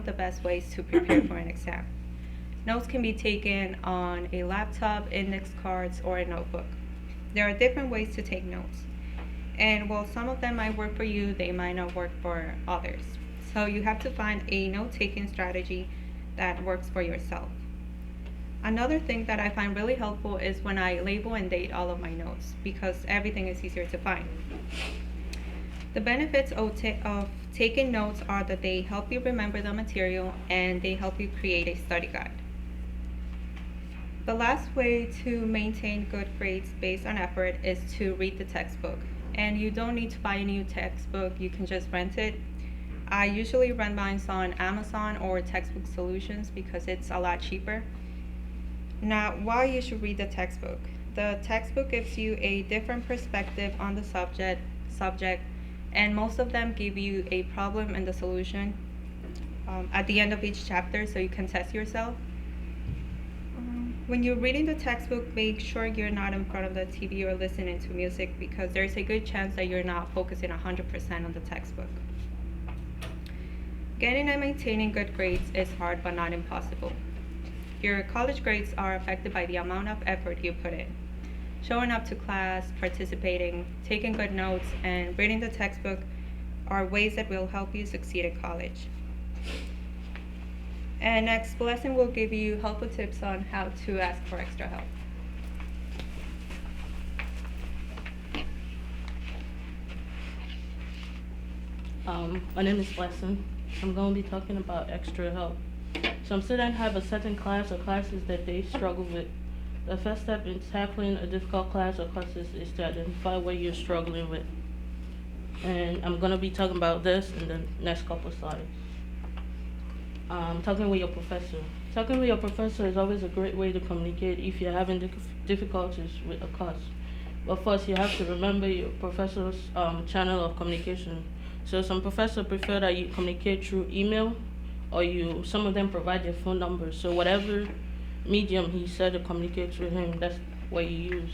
of the best ways to prepare for an exam. Notes can be taken on a laptop, index cards, or a notebook. There are different ways to take notes. And while some of them might work for you, they might not work for others. So you have to find a note taking strategy that works for yourself. Another thing that I find really helpful is when I label and date all of my notes because everything is easier to find. The benefits of taking notes are that they help you remember the material and they help you create a study guide. The last way to maintain good grades based on effort is to read the textbook. And you don't need to buy a new textbook, you can just rent it. I usually rent mine on Amazon or Textbook Solutions because it's a lot cheaper. Now, why you should read the textbook? The textbook gives you a different perspective on the subject, and most of them give you a problem and the solution at the end of each chapter, so you can test yourself. When you're reading the textbook, make sure you're not in front of the TV or listening to music because there's a good chance that you're not focusing 100% on the textbook. Getting and maintaining good grades is hard but not impossible. Your college grades are affected by the amount of effort you put in. Showing up to class, participating, taking good notes, and reading the textbook are ways that will help you succeed in college. And next, Blessing will give you helpful tips on how to ask for extra help. My name is Blessing. I'm going to be talking about extra help. Some students have a certain class or classes that they struggle with. The first step in tackling a difficult class or classes is to identify what you're struggling with. And I'm going to be talking about this in the next couple slides. Talking with your professor. Talking with your professor is always a great way to communicate if you're having difficulties with a class. But first, you have to remember your professor's channel of communication. So some professors prefer that you communicate through email, or some of them provide their phone number. So whatever medium he said to communicate with him, that's what you use.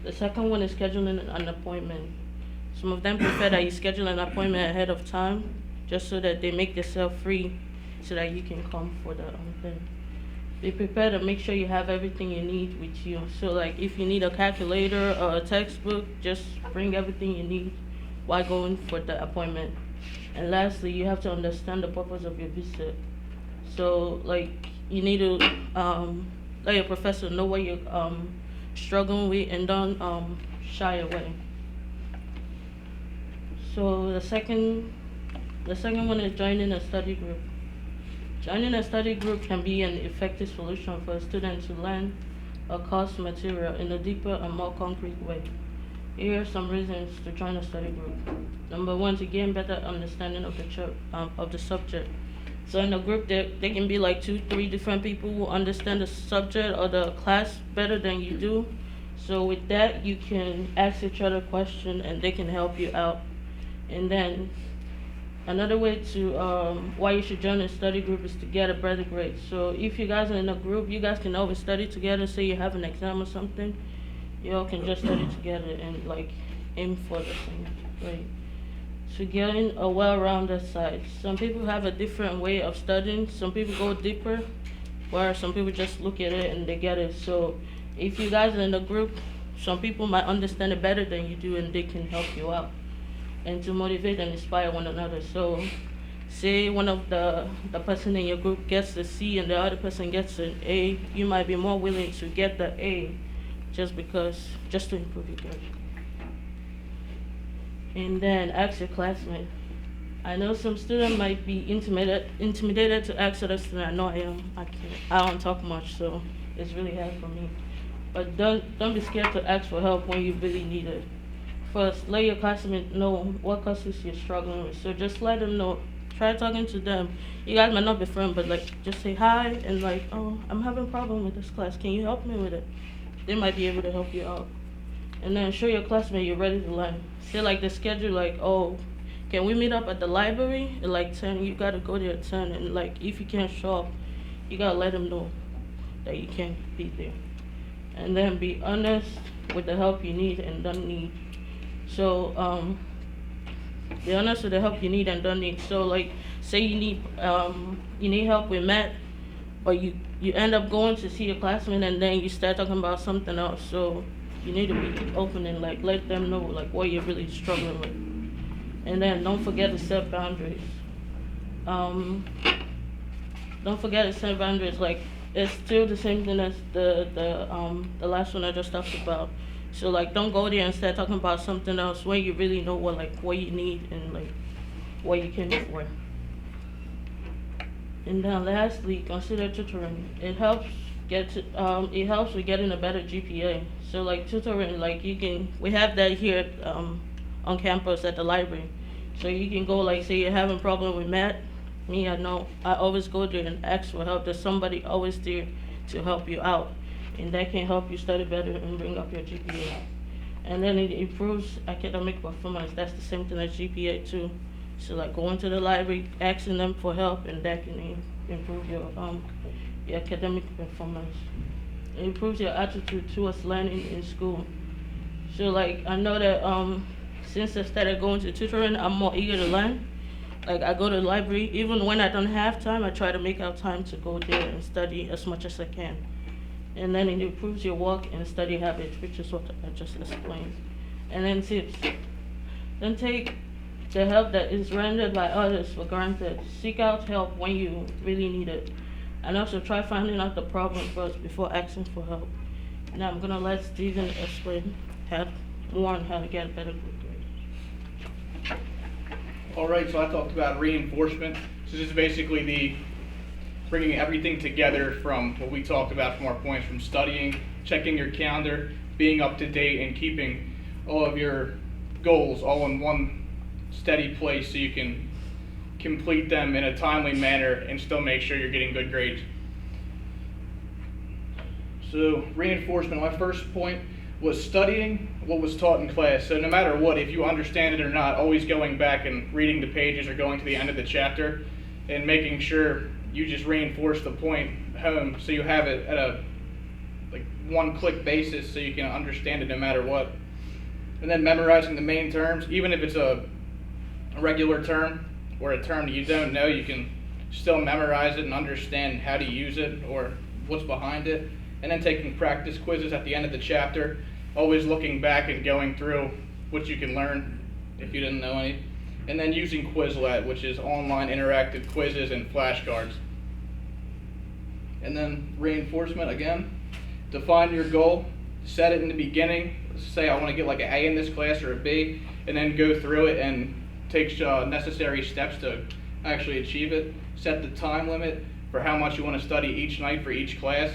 The second one is scheduling an appointment. Some of them prefer that you schedule an appointment ahead of time, just so that they make themselves free, so that you can come for the thing. Be prepared to make sure you have everything you need with you. So like if you need a calculator or a textbook, just bring everything you need while going for the appointment. And lastly, you have to understand the purpose of your visit. So like you need to let your professor know what you're struggling with, and don't shy away. So the second one is joining a study group. Joining a study group can be an effective solution for a student to learn a course material in a deeper and more concrete way. Here are some reasons to join a study group. Number one, to gain better understanding of the subject. So in a group, there can be like 2-3 different people who understand the subject or the class better than you do. So with that, you can ask each other questions and they can help you out. And then another way to why you should join a study group is to get a better grade. So if you guys are in a group, you guys can always study together. Say you have an exam or something, you all can just study together and like aim for the same grade. To gain a well-rounded side. Some people have a different way of studying. Some people go deeper, where some people just look at it and they get it. So if you guys are in a group, some people might understand it better than you do and they can help you out. And to motivate and inspire one another. So say one of the person in your group gets a C and the other person gets an A, you might be more willing to get the A just to improve your grade. And then ask your classmate. I know some students might be intimidated to ask other students. I know I am. I don't talk much, so it's really hard for me. But don't be scared to ask for help when you really need it. First, let your classmate know what classes you're struggling with. So just let them know. Try talking to them. You guys might not be friends, but like just say hi and like, oh, I'm having a problem with this class. Can you help me with it? They might be able to help you out. And then show your classmate you're ready to learn. Say like the schedule, like, oh, can we meet up at the library at like 10? You gotta go there at 10. And like if you can't show up, you gotta let them know that you can't be there. And then be honest with the help you need and don't need. So Be honest with the help you need and don't need. So like, say you need help with math, but you end up going to see your classmate and then you start talking about something else. So you need to be open and like let them know like what you're really struggling with. And then don't forget to set boundaries. Um, don't forget to set boundaries. Like it's still the same thing as the last one I just talked about. So like don't go there and start talking about something else when you really know what you need and like what you can afford. And then lastly, consider tutoring. It helps with getting a better GPA. So like tutoring, like we have that here on campus at the library. So you can go like say you're having problem with math. Me, I know I always go there and ask for help. There's somebody always there to help you out, and that can help you study better and bring up your GPA. And then it improves academic performance. That's the same thing as GPA too. So like going to the library, asking them for help, and that can improve your academic performance. It improves your attitude towards learning in school. So like I know that since I started going to tutoring, I'm more eager to learn. Like I go to the library, even when I don't have time, I try to make out time to go there and study as much as I can. And then it improves your work and study habits, which is what I just explained. And then tips. Don't take the help that is rendered by others for granted. Seek out help when you really need it. And also try finding out the problem first before asking for help. Now I'm gonna let Steven explain more on how to get a better grade. All right, so I talked about reinforcement. So this is basically the bringing everything together from what we talked about from our points, from studying, checking your calendar, being up to date, and keeping all of your goals all in one steady place so you can complete them in a timely manner and still make sure you're getting good grades. So reinforcement, my first point was studying what was taught in class. So no matter what, if you understand it or not, always going back and reading the pages or going to the end of the chapter and making sure you just reinforce the point home so you have it at a like one-click basis so you can understand it no matter what. And then memorizing the main terms, even if it's a regular term or a term that you don't know, you can still memorize it and understand how to use it or what's behind it. And then taking practice quizzes at the end of the chapter, always looking back and going through what you can learn if you didn't know any. And then using Quizlet, which is online interactive quizzes and flashcards. And then reinforcement again. Define your goal, set it in the beginning. Say I want to get like an A in this class or a B, and then go through it and take necessary steps to actually achieve it. Set the time limit for how much you want to study each night for each class.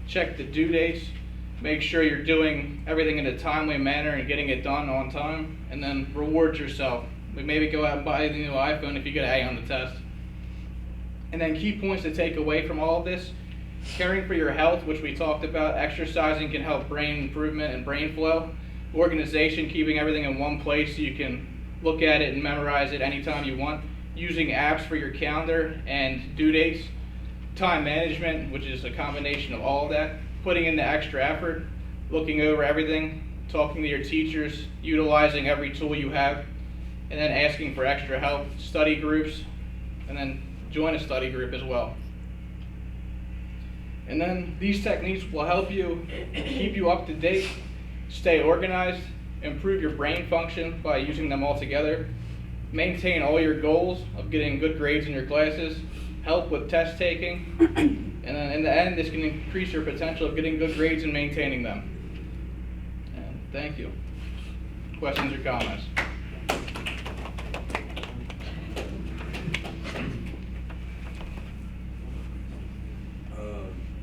Check the due dates. Make sure you're doing everything in a timely manner and getting it done on time. And then reward yourself. Maybe go out and buy a new iPhone if you get an A on the test. And then key points to take away from all of this: caring for your health, which we talked about. Exercising can help brain improvement and brain flow. Organization, keeping everything in one place so you can look at it and memorize it anytime you want. Using apps for your calendar and due dates. Time management, which is a combination of all of that. Putting in the extra effort, looking over everything, talking to your teachers, utilizing every tool you have, and then asking for extra help, study groups, and then join a study group as well. And then these techniques will help you keep you up to date, stay organized, improve your brain function by using them all together, maintain all your goals of getting good grades in your classes, help with test taking, and then in the end this can increase your potential of getting good grades and maintaining them. And thank you. Questions or comments?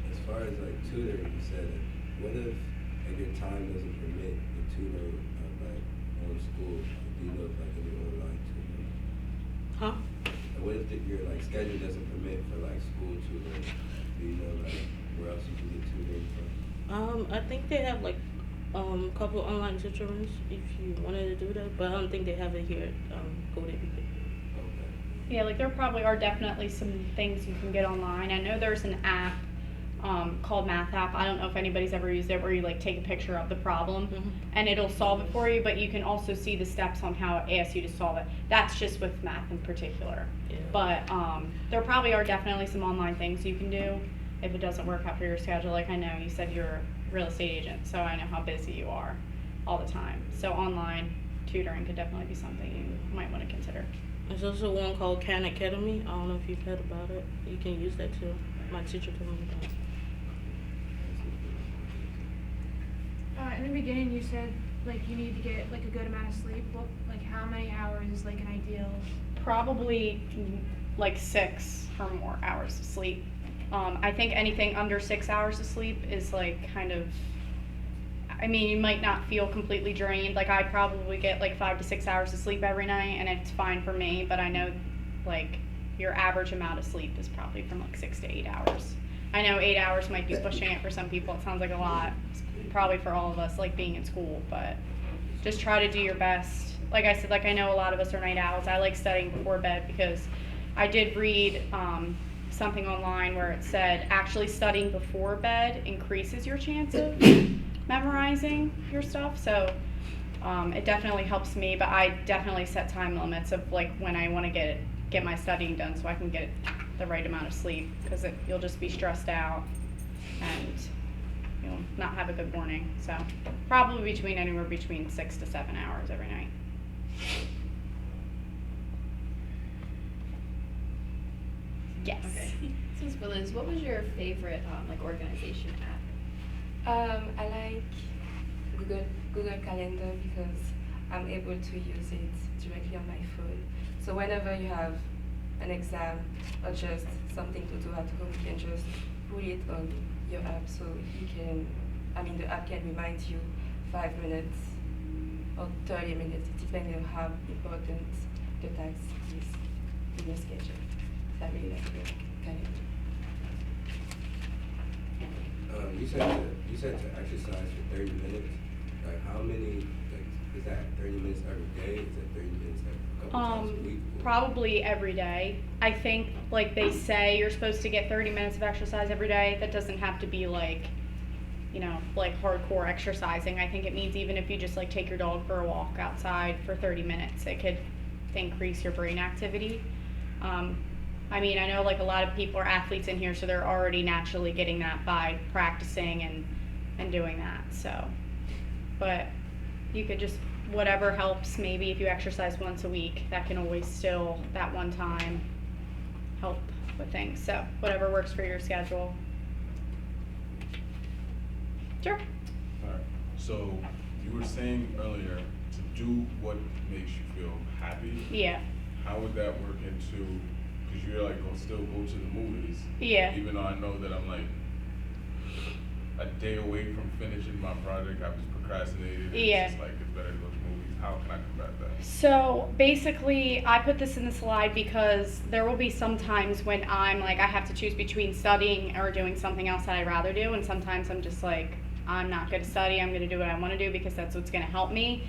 As far as like tutoring, you said, what if like your time doesn't permit the tutor like on school? Do you know if like any online tutoring? Huh? And what if your like schedule doesn't permit for like school tutoring? Do you know like where else you can get tutoring from? I think they have like couple online tutorings if you wanted to do that, but I don't think they have it here at Golden Beacon. Okay. Yeah, like there probably are definitely some things you can get online. I know there's an app called Math App. I don't know if anybody's ever used it, where you like take a picture of the problem and it'll solve it for you, but you can also see the steps on how it asks you to solve it. That's just with math in particular. Yeah. But there probably are definitely some online things you can do if it doesn't work out for your schedule. Like I know you said you're a real estate agent, so I know how busy you are all the time. So online tutoring could definitely be something you might want to consider. There's also one called Khan Academy. I don't know if you've heard about it. You can use that too. My teacher told me about it. In the beginning, you said like you need to get like a good amount of sleep. What, like how many hours is like an ideal? Probably like 6 or more hours of sleep. I think anything under 6 hours of sleep is like kind of, I mean, you might not feel completely drained. Like I probably get like 5 to 6 hours of sleep every night, and it's fine for me. But I know like your average amount of sleep is probably from like 6 to 8 hours. I know 8 hours might be pushing it for some people. It sounds like a lot. It's probably for all of us, like being in school, but just try to do your best. Like I said, like I know a lot of us are night owls. I like studying before bed because I did read something online where it said actually studying before bed increases your chance of memorizing your stuff. So it definitely helps me, but I definitely set time limits of like when I want to get my studying done so I can get the right amount of sleep, because you'll just be stressed out and you'll not have a good morning. So probably anywhere between 6 to 7 hours every night. Yes. Okay. So, Ms. Willis, what was your favorite like organization app? I like Google Calendar because I'm able to use it directly on my phone. So whenever you have an exam or just something to do at home, you can just put it on your app, so you can, the app can remind you 5 minutes or 30 minutes, depending on how important the task is in your schedule. So I really like Google Calendar. You said to exercise for 30 minutes. Like how many? Like is that 30 minutes every day? Is that 30 minutes a couple times a week? Probably every day. I think like they say you're supposed to get 30 minutes of exercise every day. That doesn't have to be like, like hardcore exercising. I think it means even if you just like take your dog for a walk outside for 30 minutes, it could increase your brain activity. I know like a lot of people are athletes in here, so they're already naturally getting that by practicing and doing that. So, but you could just, whatever helps. Maybe if you exercise once a week, that can always still, that one time, help with things. So whatever works for your schedule. Sure. Alright, so you were saying earlier to do what makes you feel happy. Yeah. How would that work into, because you're like gonna still go to the movies. Yeah. Even though I know that I'm like a day away from finishing my project, I was procrastinating. Yeah. It's just like it's better to go to movies. How can I combat that? So basically, I put this in the slide because there will be some times when I'm like, I have to choose between studying or doing something else that I'd rather do, and sometimes I'm just like, I'm not going to study, I'm going to do what I want to do because that's what's going to help me.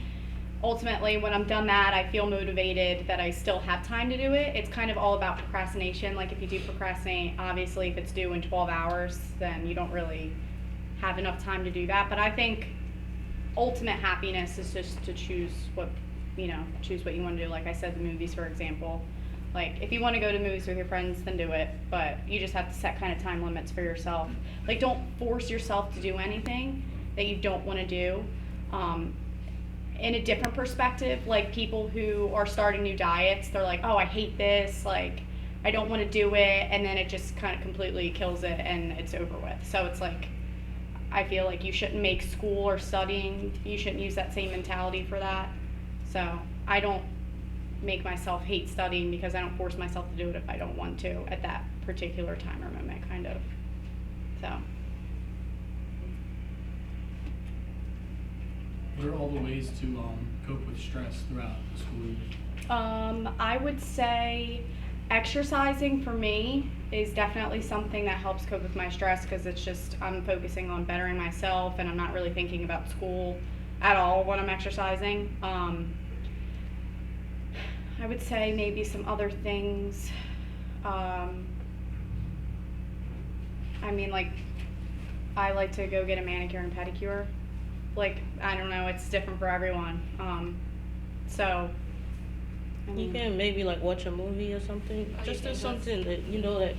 Ultimately, when I'm done that, I feel motivated that I still have time to do it. It's kind of all about procrastination. Like if you do procrastinate, obviously if it's due in 12 hours, then you don't really have enough time to do that. But I think ultimate happiness is just to choose what you want to do. Like I said, the movies, for example. Like if you want to go to movies with your friends, then do it. But you just have to set kind of time limits for yourself. Like don't force yourself to do anything that you don't want to do. In a different perspective, like people who are starting new diets, they're like, oh, I hate this, like I don't want to do it, and then it just kind of completely kills it and it's over with. So it's like, I feel like you shouldn't make school or studying, you shouldn't use that same mentality for that. So I don't make myself hate studying because I don't force myself to do it if I don't want to at that particular time or moment, kind of. So. What are all the ways to cope with stress throughout the school year? I would say exercising for me is definitely something that helps cope with my stress because it's just I'm focusing on bettering myself and I'm not really thinking about school at all when I'm exercising. I would say maybe some other things. Like I like to go get a manicure and pedicure. Like, I don't know, it's different for everyone. So, I You mean, can maybe like watch a movie or something. Or you Just can do just- something that you know that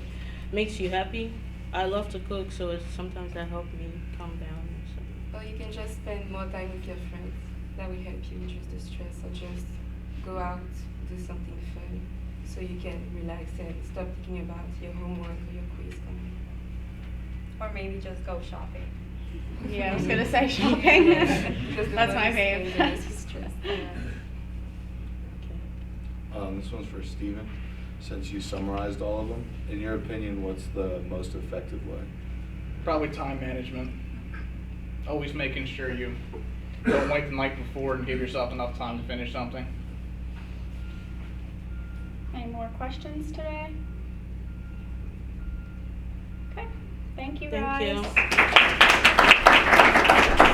makes you happy. I love to cook, so it's sometimes that helps me calm down. And stuff. Or you can just spend more time with your friends. That will help you reduce the stress, or just go out, do something fun, so you can relax and stop thinking about your homework or your quiz coming. Or maybe just go shopping. yeah, I was gonna say shopping. Because the That's my money is fave. spent, the less you stress. This one's for Steven. Since you summarized all of them, in your opinion, what's the most effective way? Probably time management. Always making sure you don't wait the night before and give yourself enough time to finish something. Any more questions today? Okay, thank you Thank guys. you.